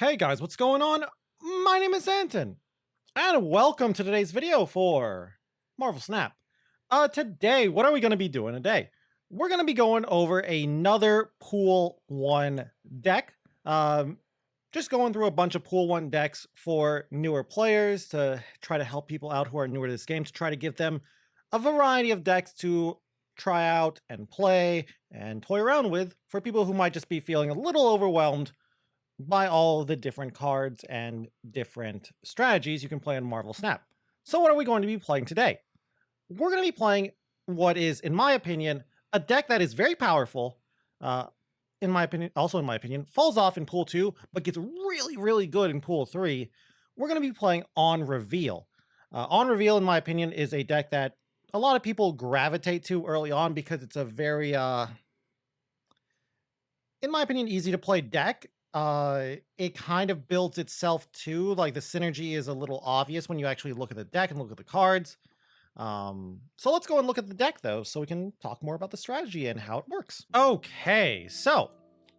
Hey guys, what's going on? My name is Zenaton, and welcome to today's video for Marvel Snap. Today, what are we going to be doing today? We're going to be going over another Pool 1 deck. Just going through a bunch of Pool 1 decks for newer players to try to help people out who are newer to this game, to try to give them a variety of decks to try out and play and toy around with for people who might just be feeling a little overwhelmed by all the different cards and different strategies you can play on Marvel Snap. So what are we going to be playing today? We're going to be playing what is, in my opinion, a deck that is very powerful, in my opinion, falls off in Pool 2, but gets really, really good in Pool 3. We're going to be playing On Reveal. On Reveal, in my opinion, is a deck that a lot of people gravitate to early on because it's a very, in my opinion, easy to play deck. It kind of builds itself too. Like the synergy is a little obvious when you actually look at the deck and look at the cards. So let's go and look at the deck though, so we can talk more about the strategy and how it works. Okay, so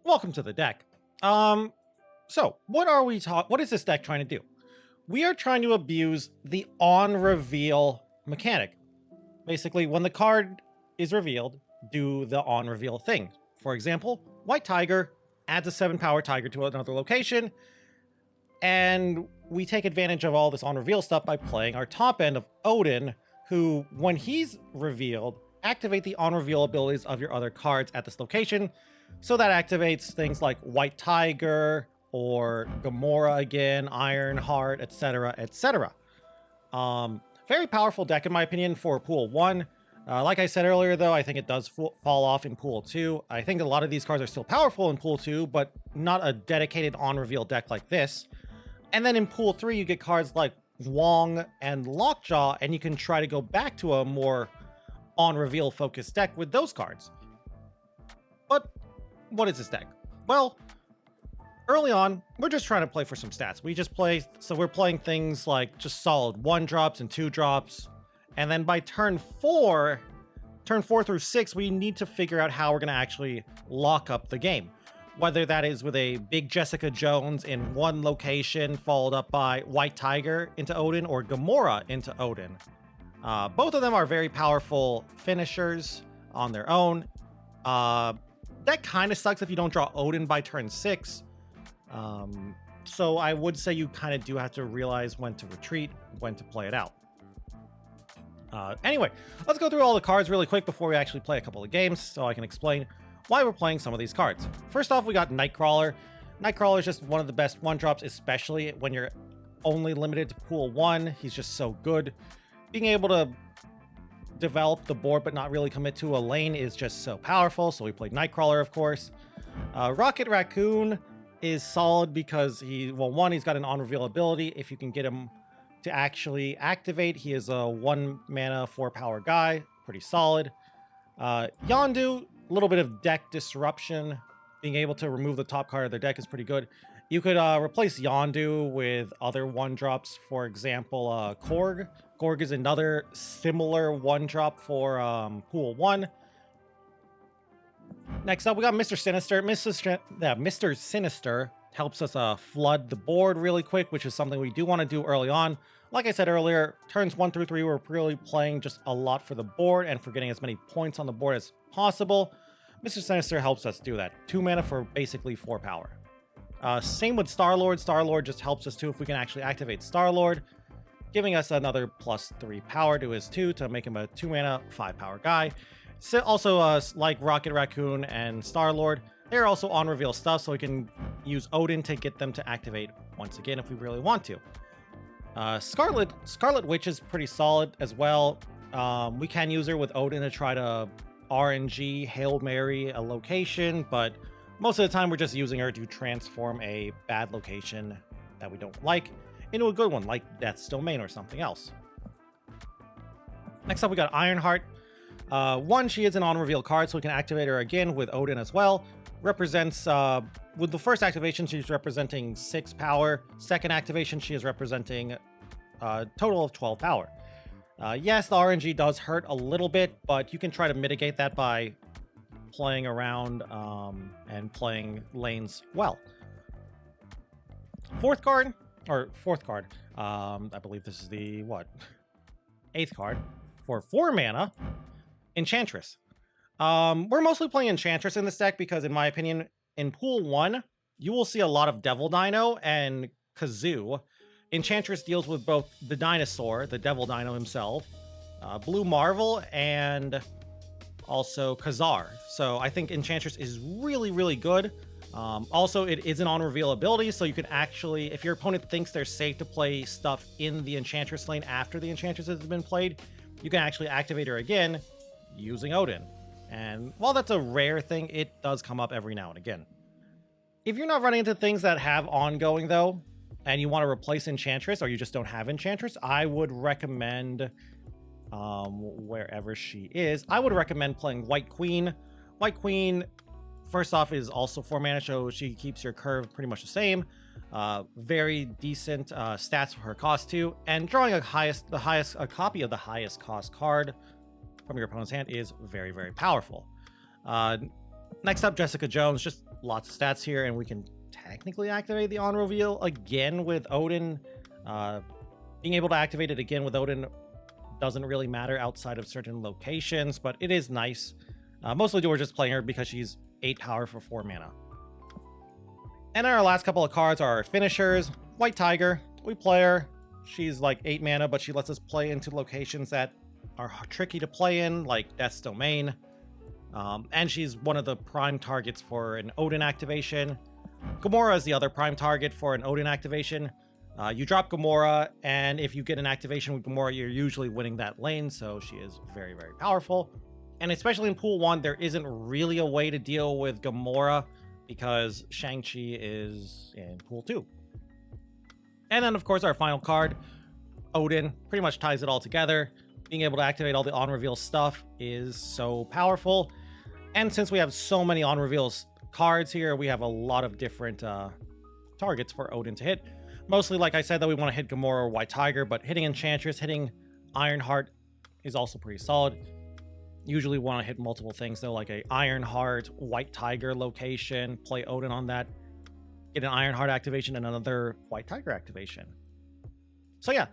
welcome to the deck. So what is this deck trying to do? We are trying to abuse the on reveal mechanic. Basically, when the card is revealed, do the on reveal thing. For example, White Tiger adds a 7-power tiger to another location, and we take advantage of all this on reveal stuff by playing our top end of Odin, who, when he's revealed, activate the on reveal abilities of your other cards at this location. So that activates things like White Tiger or Gamora again, Ironheart, etc., etc. Very powerful deck in my opinion for Pool 1. Like I said earlier, though, I think it does fall off in Pool 2. I think a lot of these cards are still powerful in Pool 2, but not a dedicated on-reveal deck like this. And then in Pool 3, you get cards like Wong and Lockjaw, and you can try to go back to a more on-reveal focused deck with those cards. But what is this deck? Well, early on, we're just trying to play for some stats. We're playing things like just solid 1-drops and 2-drops. And then by turn 4 through 6, we need to figure out how we're going to actually lock up the game. Whether that is with a big Jessica Jones in one location, followed up by White Tiger into Odin, or Gamora into Odin. Both of them are very powerful finishers on their own. That kind of sucks if you don't draw Odin by turn 6. So I would say you kind of do have to realize when to retreat, when to play it out. Anyway, let's go through all the cards really quick before we actually play a couple of games so I can explain why we're playing some of these cards. First off, we got Nightcrawler. Nightcrawler is just one of the best 1-drops, especially when you're only limited to Pool 1. He's just so good. Being able to develop the board but not really commit to a lane is just so powerful, so we played Nightcrawler, of course. Rocket Raccoon is solid because he's got an on-reveal ability. If you can get him to actually activate, he is a 1 mana 4-power guy, pretty solid. Yondu, a little bit of deck disruption, being able to remove the top card of their deck is pretty good. You could replace Yondu with other 1-drops, for example, Korg. Korg is another similar 1-drop for Pool 1. Next up, we got Mr. Sinister. Mr. Sinister helps us flood the board really quick, which is something we do want to do early on. Like I said earlier, turns 1 through 3, we're really playing just a lot for the board and for getting as many points on the board as possible. Mr. Sinister helps us do that. 2 mana for basically 4 power. Same with Star-Lord. Star-Lord just helps us too if we can actually activate Star-Lord, giving us another +3 power to his 2 to make him a 2 mana 5-power guy. So also, like Rocket Raccoon and Star-Lord, they're also on reveal stuff, so we can use Odin to get them to activate once again if we really want to. Scarlet Witch is pretty solid as well. We can use her with Odin to try to RNG Hail Mary a location, but most of the time we're just using her to transform a bad location that we don't like into a good one, like Death's Domain or something else. Next up, we got Ironheart. She is an on-reveal card, so we can activate her again with Odin as well. Represents, with the first activation, she's representing 6 power. Second activation, she is representing a total of 12 power. Yes, the RNG does hurt a little bit, but you can try to mitigate that by playing around and playing lanes well. Fourth card, or fourth card. I believe this is the, what? Eighth card. For 4 mana, Enchantress. We're mostly playing Enchantress in this deck because, in my opinion, in Pool 1, you will see a lot of Devil Dino and Kazoo. Enchantress deals with both the dinosaur, the Devil Dino himself, Blue Marvel, and also Khazar. So I think Enchantress is really, really good. Also, it is an on-reveal ability, so you can actually, if your opponent thinks they're safe to play stuff in the Enchantress lane after the Enchantress has been played, you can actually activate her again using Odin. And while that's a rare thing, it does come up every now and again. If you're not running into things that have ongoing, though, and you want to replace Enchantress, or you just don't have Enchantress, I would recommend, wherever she is, I would recommend playing White Queen. White Queen, first off, is also 4 mana, so she keeps your curve pretty much the same. Very decent stats for her cost too, and drawing a copy of the highest cost card from your opponent's hand is very, very powerful. Next up, Jessica Jones. Just lots of stats here, and we can technically activate the on reveal again with Odin. Being able to activate it again with Odin doesn't really matter outside of certain locations, but it is nice. Mostly we're just playing her because she's 8 power for 4 mana. And then our last couple of cards are our finishers. White Tiger, we play her. She's like 8 mana, but she lets us play into locations that are tricky to play in, like Death's Domain. And she's one of the prime targets for an Odin activation. Gamora is the other prime target for an Odin activation. You drop Gamora, and if you get an activation with Gamora, you're usually winning that lane, so she is very, very powerful. And especially in Pool 1, there isn't really a way to deal with Gamora because Shang-Chi is in Pool 2. And then, of course, our final card, Odin, pretty much ties it all together. Being able to activate all the on-reveal stuff is so powerful. And since we have so many on-reveal cards here, we have a lot of different targets for Odin to hit. Mostly, like I said, that we want to hit Gamora or White Tiger, but hitting Enchantress, hitting Ironheart is also pretty solid. Usually want to hit multiple things, though, like a Ironheart, White Tiger location, play Odin on that, get an Ironheart activation and another White Tiger activation. So yeah,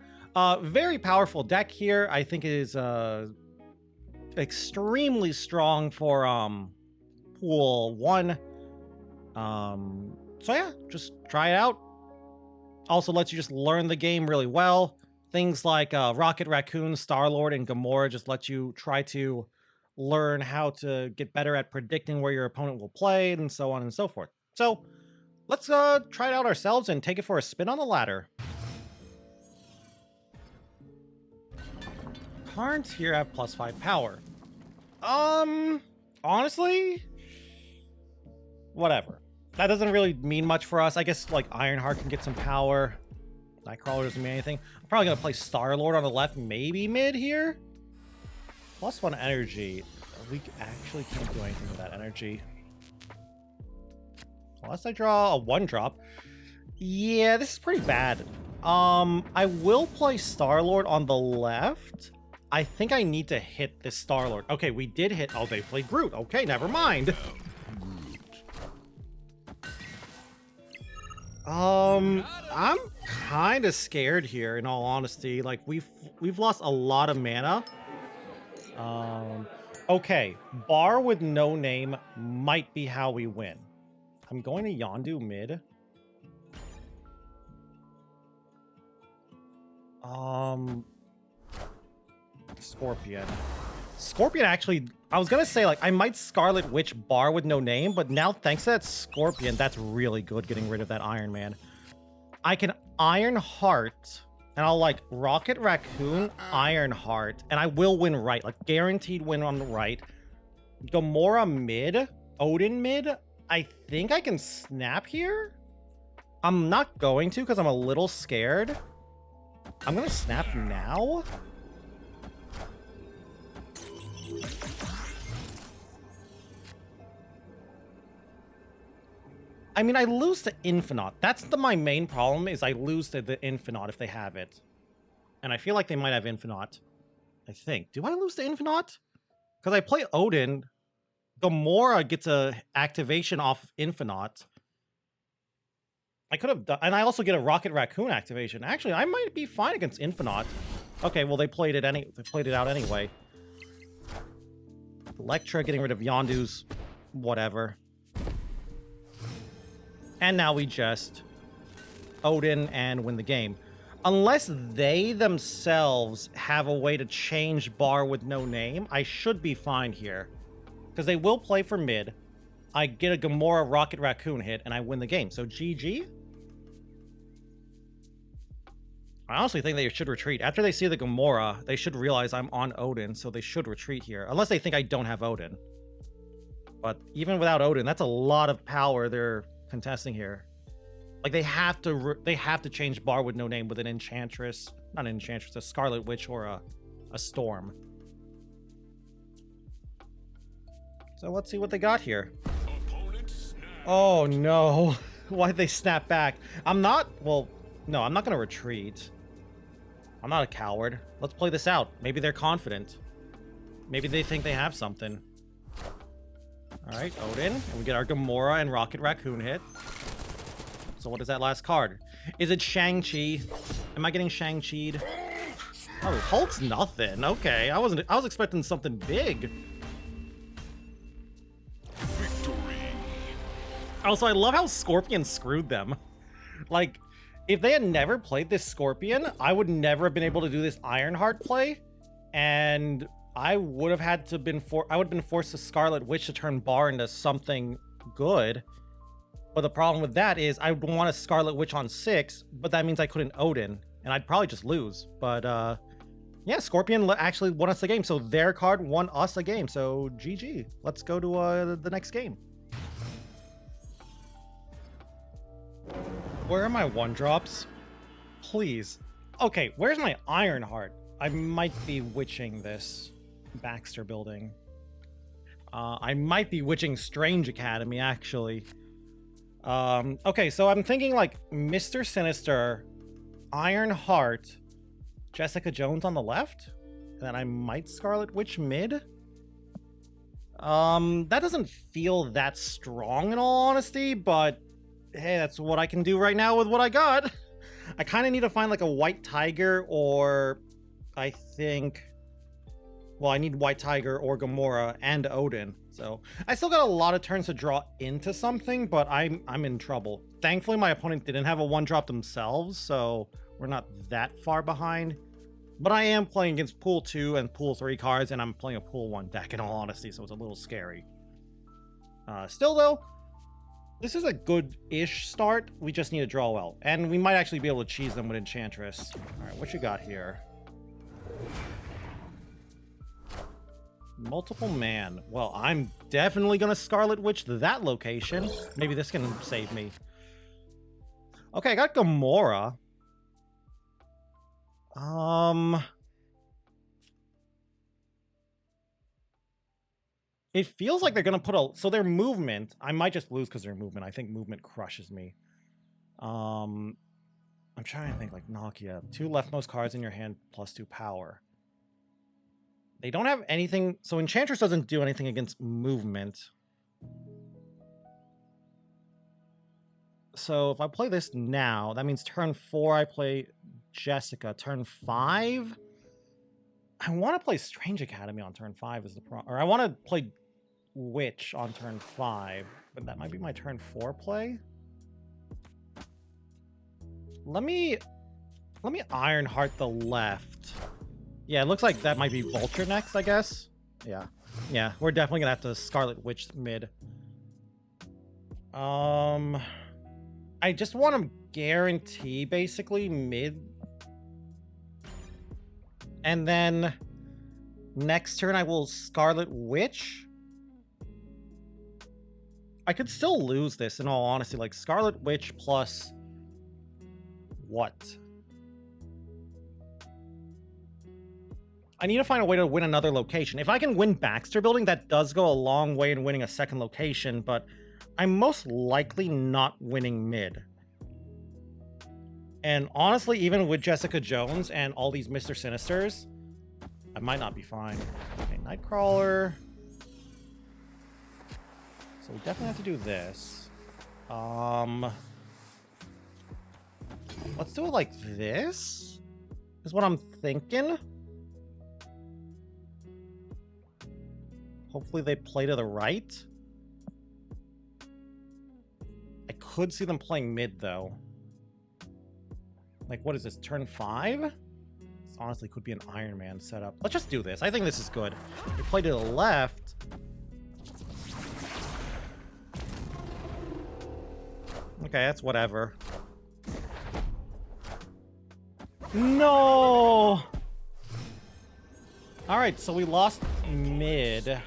very powerful deck here. I think it is extremely strong for Pool 1. So yeah, just try it out. Also lets you just learn the game really well. Things like Rocket Raccoon, Star-Lord, and Gamora just let you try to learn how to get better at predicting where your opponent will play, and so on and so forth. So let's try it out ourselves and take it for a spin on the ladder. Cards here have +5 power. Honestly, whatever. That doesn't really mean much for us. I guess like Ironheart can get some power. Nightcrawler doesn't mean anything. I'm probably gonna play Star-Lord on the left, maybe mid here. +1 energy. We actually can't do anything with that energy. Unless I draw a 1-drop. Yeah, this is pretty bad. I will play Star-Lord on the left. I think I need to hit this Star-Lord. Okay, we did hit... Oh, they played Groot. Okay, never mind. I'm kind of scared here, in all honesty. Like, we've lost a lot of mana. Okay, Bar with no name might be how we win. I'm going to Yondu mid. Scorpion. Scorpion actually, I was gonna say, like, I might Scarlet Witch Bar with no name, but now thanks to that Scorpion, that's really good getting rid of that Iron Man. I can Iron Heart, and I'll like Rocket Raccoon, Iron Heart, and I will win right, like guaranteed win on the right. Gamora mid, Odin mid, I think I can snap here? I'm not going to because I'm a little scared. I'm gonna snap now. I mean, I lose to Infinite. That's my main problem, is I lose to the Infinite if they have it. And I feel like they might have Infinite. I think. Do I lose to Infinite? Because I play Odin. Gamora gets a activation off of Infinite. I could have done, and I also get a Rocket Raccoon activation. Actually, I might be fine against Infinite. Okay, well they played it out anyway. Electra getting rid of Yondu's whatever. And now we just Odin and win the game. Unless they themselves have a way to change bar with no name, I should be fine here. Because they will play for mid. I get a Gamora Rocket Raccoon hit, and I win the game. So GG? I honestly think they should retreat. After they see the Gamora, they should realize I'm on Odin, so they should retreat here. Unless they think I don't have Odin. But even without Odin, that's a lot of power they're contesting here. Like, they have to change bar with no name with an Enchantress. Not an Enchantress, a Scarlet Witch or a Storm. So let's see what they got here. Oh no. Why'd they snap back? I'm not gonna retreat. I'm not a coward. Let's play this out. Maybe they're confident. Maybe they think they have something. Alright, Odin. And we get our Gamora and Rocket Raccoon hit. So what is that last card? Is it Shang-Chi? Am I getting Shang-Chi'd? Oh, Hulk's nothing. Okay, I was expecting something big. Victory. Also, I love how Scorpion screwed them. Like, if they had never played this Scorpion, I would never have been able to do this Ironheart play, and I would have been forced to Scarlet Witch to turn bar into something good. But the problem with that is I would want a Scarlet Witch on 6, but that means I couldn't Odin, and I'd probably just lose. But yeah, Scorpion actually won us the game, so their card won us a game. So GG. Let's go to the next game. Where are my 1-drops? Please. Okay, where's my Ironheart? I might be witching this Baxter building. I might be witching Strange Academy, actually. Okay, so I'm thinking like Mr. Sinister, Ironheart, Jessica Jones on the left, and then I might Scarlet Witch mid. That doesn't feel that strong in all honesty, but hey, that's what I can do right now with what I got. I kind of need to find like a White Tiger, or I think, well, I need White Tiger or Gamora and Odin. So I still got a lot of turns to draw into something, but I'm in trouble. Thankfully, my opponent didn't have a 1-drop themselves, so we're not that far behind. But I am playing against Pool 2 and Pool 3 cards, and I'm playing a Pool 1 deck in all honesty, so it's a little scary. Still though, this is a good-ish start. We just need to draw well. And we might actually be able to cheese them with Enchantress. Alright, what you got here? Multiple man. Well, I'm definitely gonna Scarlet Witch that location. Maybe this can save me. Okay, I got Gamora. It feels like they're gonna put a... So their movement... I might just lose because their movement. I think movement crushes me. I'm trying to think like Nokia. 2 leftmost cards in your hand plus 2 power. They don't have anything... So Enchantress doesn't do anything against movement. So if I play this now, that means turn 4 I play Jessica. Turn 5... I want to play Strange Academy on turn 5 is the problem. Or I want to play Witch on turn 5. But that might be my turn 4 play. Let me Ironheart the left. Yeah, it looks like that might be Vulture next, I guess. Yeah. Yeah, we're definitely gonna have to Scarlet Witch mid. I just want to guarantee, basically, mid. And then next turn I will Scarlet Witch. I could still lose this, in all honesty. Like, Scarlet Witch plus... what? I need to find a way to win another location. If I can win Baxter Building, that does go a long way in winning a second location, but I'm most likely not winning mid. And honestly, even with Jessica Jones and all these Mr. Sinisters, I might not be fine. Okay, Nightcrawler. So we definitely have to do this. Let's do it like this, is what I'm thinking. Hopefully they play to the right. I could see them playing mid, though. Like, what is this, turn 5? This honestly could be an Iron Man setup. Let's just do this. I think this is good. They play to the left. Okay, that's whatever. No! Alright, so we lost mid.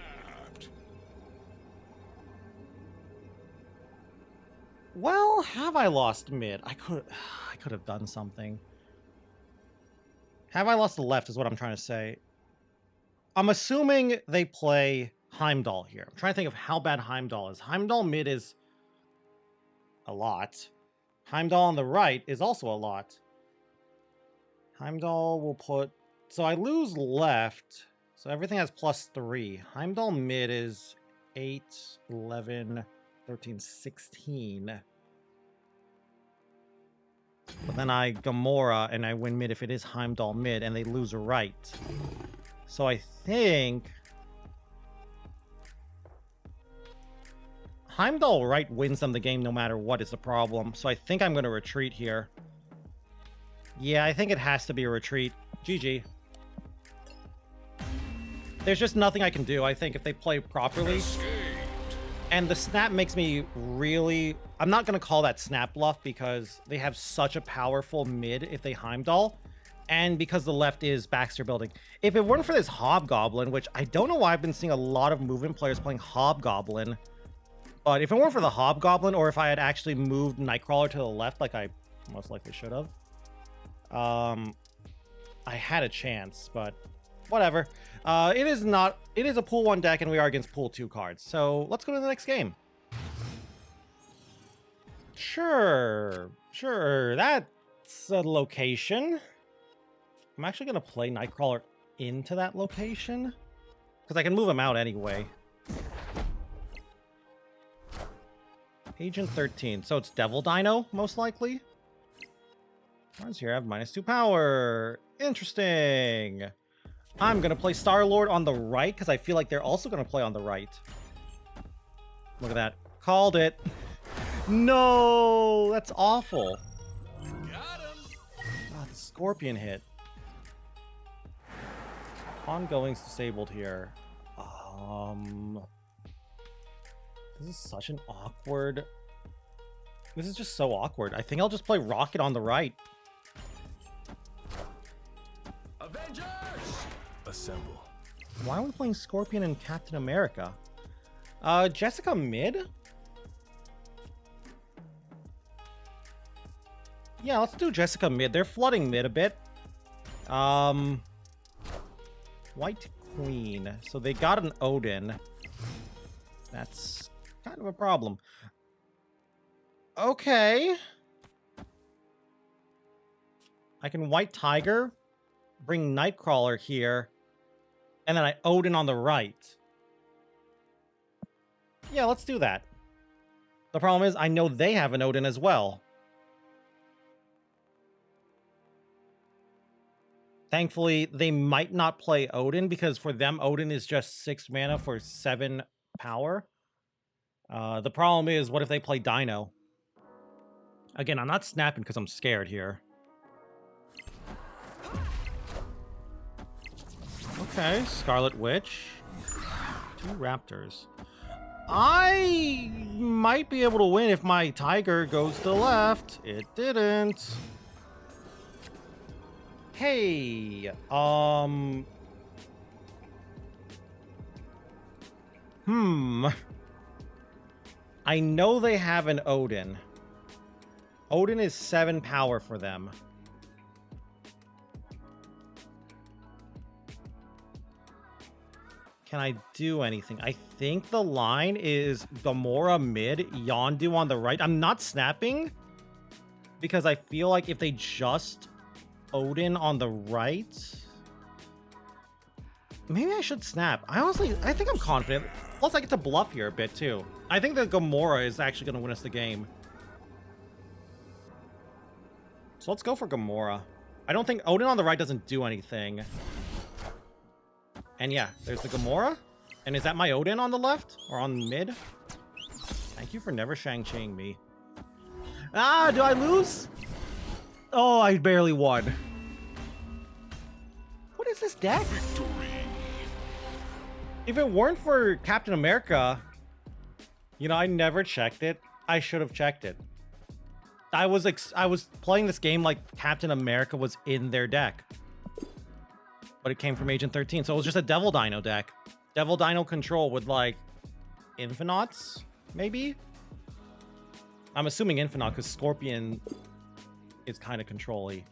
Well, have I lost mid? I could have done something. Have I lost the left is what I'm trying to say. I'm assuming they play Heimdall here. I'm trying to think of how bad Heimdall is. Heimdall mid is a lot. Heimdall on the right is also a lot. Heimdall will put... So I lose left. So everything has +3. Heimdall mid is 8, 11, 13, 16. But then I Gamora and I win mid if it is Heimdall mid and they lose right. So I think... Heimdall right wins them the game no matter what is the problem. So I think I'm going to retreat here. Yeah, I think it has to be a retreat. GG. There's just nothing I can do, I think, if they play properly. And the snap makes me really... I'm not going to call that snap bluff because they have such a powerful mid if they Heimdall. And because the left is Baxter building. If it weren't for this Hobgoblin, which I don't know why I've been seeing a lot of movement players playing Hobgoblin. But if it weren't for the Hobgoblin, or if I had actually moved Nightcrawler to the left like I most likely should have, I had a chance, but whatever. It is a pool 1 deck and we are against pool 2 cards. So let's go to the next game. Sure, that's a location. I'm actually going to play Nightcrawler into that location because I can move him out anyway. Agent 13. So it's Devil Dino, most likely. Cards here have -2 power. Interesting. I'm going to play Star-Lord on the right because I feel like they're also going to play on the right. Look at that. Called it. No, that's awful. Got him. God, the Scorpion hit. Ongoing's disabled here. This is such an awkward... This is just so awkward. I think I'll just play Rocket on the right. Avengers! Assemble. Why are we playing Scorpion and Captain America? Jessica mid? Yeah, let's do Jessica mid. They're flooding mid a bit. White Queen. So they got an Odin. That's kind of a problem. Okay. I can White Tiger, bring Nightcrawler here, and then I Odin on the right. Yeah, let's do that. The problem is I know they have an Odin as well. Thankfully, they might not play Odin because for them, Odin is just 6 mana for 7 power. The problem is, what if they play Dino? Again, I'm not snapping because I'm scared here. Okay, Scarlet Witch. 2 Raptors. I might be able to win if my Tiger goes to the left. It didn't. Hey, I know they have an Odin. Odin is 7 power for them. Can I do anything? I think the line is Gamora mid, Yondu on the right. I'm not snapping because I feel like if they just Odin on the right, maybe I should snap. I think I'm confident. Plus, I get to bluff here a bit too. I think that Gamora is actually going to win us the game. So let's go for Gamora. I don't think Odin on the right doesn't do anything. And yeah, there's the Gamora. And is that my Odin on the left? Or on mid? Thank you for never Shang-Chiing me. Ah, do I lose? Oh, I barely won. What is this deck? If it weren't for Captain America, you know, I never checked it. I should have checked it. I was playing this game like Captain America was in their deck. But it came from Agent 13, so it was just a Devil Dino deck. Devil Dino control with like Infinauts, maybe? I'm assuming Infinaut because Scorpion is kind of control-y.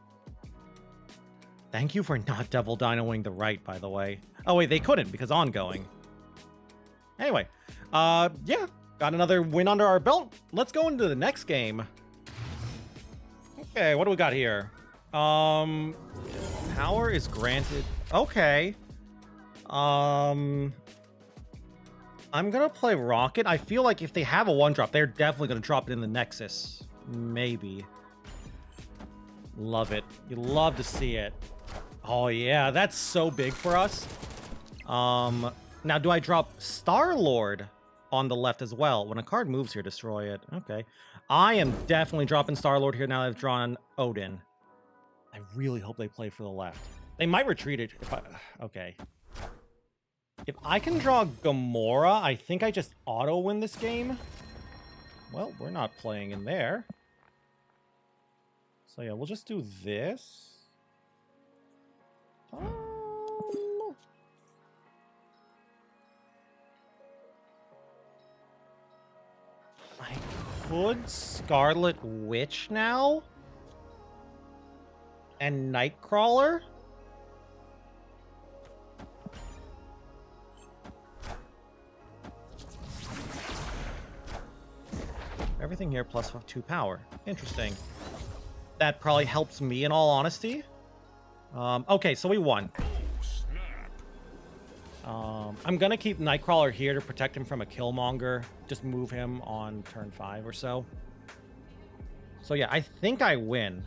Thank you for not Devil Dinoing the right, by the way. Oh wait, they couldn't because ongoing. Anyway, yeah, got another win under our belt. Let's go into the next game. Okay, what do we got here? Power is granted. Okay. I'm gonna play Rocket. I feel like if they have a 1-drop, they're definitely gonna drop it in the Nexus. Maybe. Love it. You love to see it. Oh yeah, that's so big for us. Now do I drop Star-Lord on the left as well? When a card moves here, destroy it. Okay. I am definitely dropping Star-Lord here now that I've drawn Odin. I really hope they play for the left. They might retreat it if I... Okay. If I can draw Gamora, I think I just auto-win this game. Well, we're not playing in there. So yeah, we'll just do this. I could Scarlet Witch now? And Nightcrawler? Everything here plus 2 power. Interesting. That probably helps me in all honesty. Okay, so we won. I'm gonna keep Nightcrawler here to protect him from a Killmonger. Just move him on turn 5 or so. So yeah, I think I win.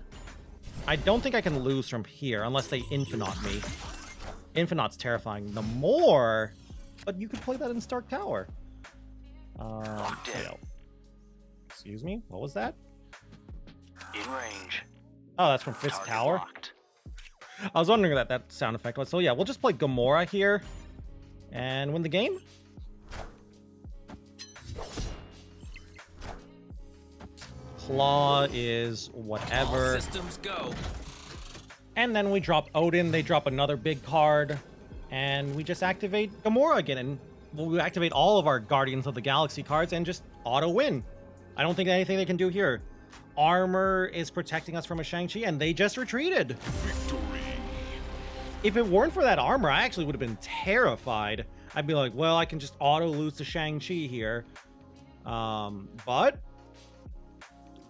I don't think I can lose from here unless they Infinaut me. Infinaut's terrifying. The more, but you could play that in Stark Tower. Excuse me, what was that? In range. Oh, that's from Fist Target Tower. locked. I was wondering what that sound effect was. So yeah, we'll just play Gamora here and win the game. Claw is whatever. All systems go. And then we drop Odin. They drop another big card. And we just activate Gamora again. And we'll activate all of our Guardians of the Galaxy cards and just auto-win. I don't think anything they can do here. Armor is protecting us from a Shang-Chi, and they just retreated. Victory. If it weren't for that armor, I actually would have been terrified. I'd be like, well, I can just auto-lose to Shang-Chi here. But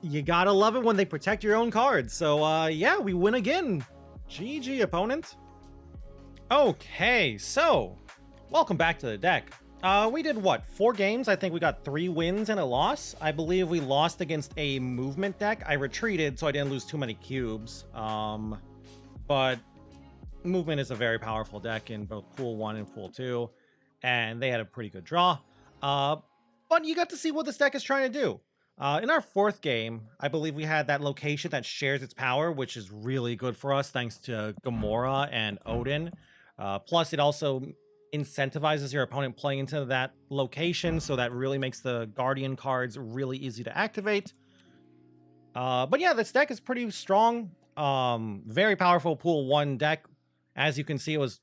you gotta love it when they protect your own cards. So, yeah, we win again. GG, opponent. Okay, so welcome back to the deck. We did what, 4 games? I think we got 3 wins and a loss. I believe we lost against a movement deck. I retreated, so I didn't lose too many cubes. But movement is a very powerful deck in both Pool 1 and Pool 2, and they had a pretty good draw. But you got to see what this deck is trying to do. In our 4th game, I believe we had that location that shares its power, which is really good for us thanks to Gamora and Odin. Plus, it also incentivizes your opponent playing into that location, so that really makes the Guardian cards really easy to activate. But yeah, this deck is pretty strong. Very powerful Pool 1 deck. As you can see, it was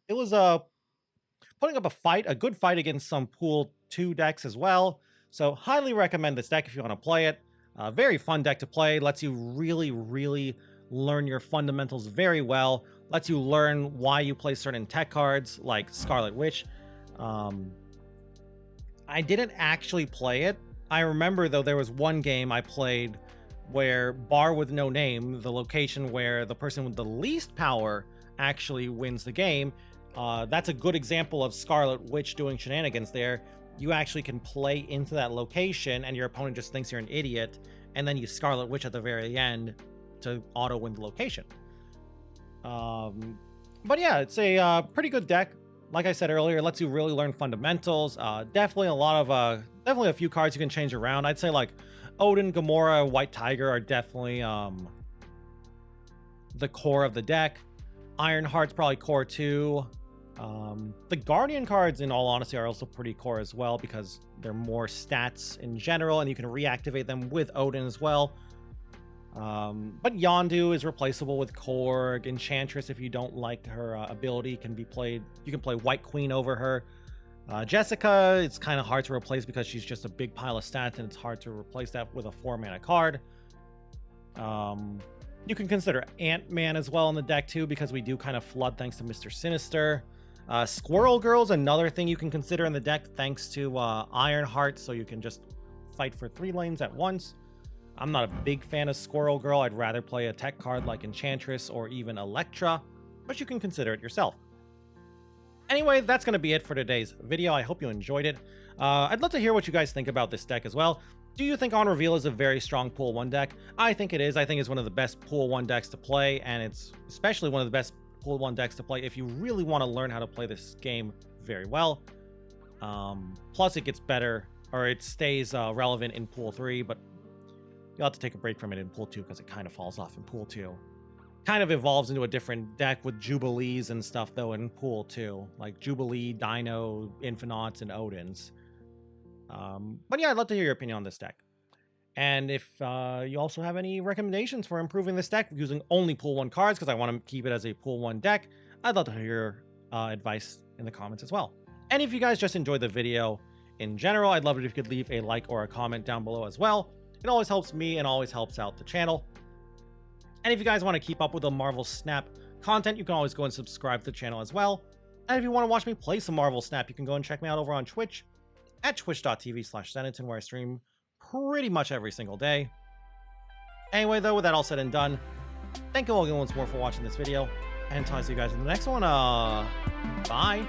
putting up a good fight against some Pool 2 decks as well. So highly recommend this deck if you want to play it. Very fun deck to play. Lets you really, really learn your fundamentals very well. Lets you learn why you play certain tech cards like Scarlet Witch. I didn't actually play it. I remember, though, there was one game I played where Bar with No Name, the location where the person with the least power actually wins the game. That's a good example of Scarlet Witch doing shenanigans there. You actually can play into that location and your opponent just thinks you're an idiot, and then you Scarlet Witch at the very end to auto win the location. But yeah, it's a pretty good deck. Like I said earlier, it lets you really learn fundamentals. Definitely a lot of definitely a few cards you can change around. I'd say like Odin, Gamora, White Tiger are definitely the core of the deck. Ironheart's probably core too. The Guardian cards, in all honesty, are also pretty core as well because they're more stats in general, and you can reactivate them with Odin as well. But Yondu is replaceable with Korg. Enchantress, if you don't like her ability, can be played. You can play White Queen over her. Jessica, it's kind of hard to replace because she's just a big pile of stats, and it's hard to replace that with a 4-mana card. You can consider Ant-Man as well in the deck too, because we do kind of flood thanks to Mr. Sinister. Squirrel Girl's another thing you can consider in the deck thanks to Ironheart, so you can just fight for 3 lanes at once. I'm not a big fan of Squirrel Girl. I'd rather play a tech card like Enchantress or even Electra, but you can consider it yourself. Anyway, that's going to be it for today's video. I hope you enjoyed it. I'd love to hear what you guys think about this deck as well. Do you think On Reveal is a very strong Pool 1 deck? I think it is. I think it's one of the best Pool 1 decks to play, and it's especially one of the best Pool 1 decks to play if you really want to learn how to play this game very well. Plus, it gets better, or it stays relevant in Pool 3, but you'll have to take a break from it in Pool 2 because it kind of falls off in Pool 2. Kind of evolves into a different deck with Jubilees and stuff, though, in Pool 2. Like Jubilee, Dino, Infinauts, and Odins. But yeah, I'd love to hear your opinion on this deck. And if you also have any recommendations for improving this deck using only Pool 1 cards, because I want to keep it as a Pool 1 deck, I'd love to hear your advice in the comments as well. And if you guys just enjoyed the video in general, I'd love it if you could leave a like or a comment down below as well. It always helps me and always helps out the channel. And if you guys want to keep up with the Marvel Snap content, you can always go and subscribe to the channel as well. And if you want to watch me play some Marvel Snap, you can go and check me out over on Twitch at twitch.tv/Zenaton, where I stream pretty much every single day. Anyway, though, with that all said and done, thank you all again once more for watching this video, and talk to you guys in the next one. Bye.